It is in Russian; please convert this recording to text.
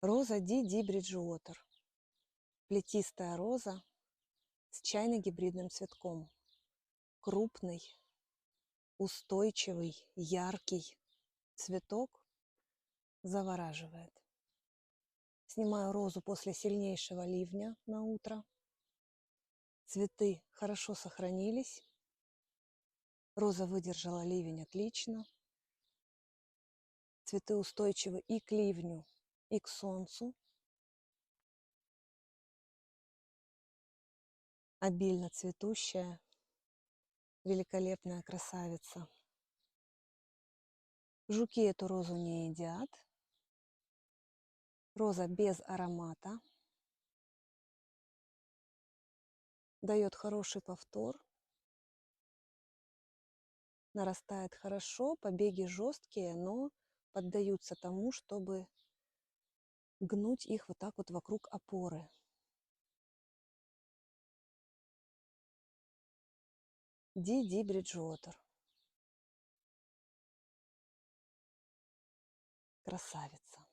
Роза Ди Бриджуотер. Плетистая роза с чайно-гибридным цветком. Крупный, устойчивый, яркий цветок завораживает. Снимаю розу после сильнейшего ливня на утро. Цветы хорошо сохранились. Роза выдержала ливень отлично. Цветы устойчивы и к ливню, и к солнцу. Обильно цветущая, великолепная красавица. Жуки эту розу не едят. Роза без аромата. Дает хороший повтор. Нарастает хорошо, побеги жесткие, но поддаются тому, чтобы гнуть их вот так вот вокруг опоры. Ди Бриджуотер. Красавица.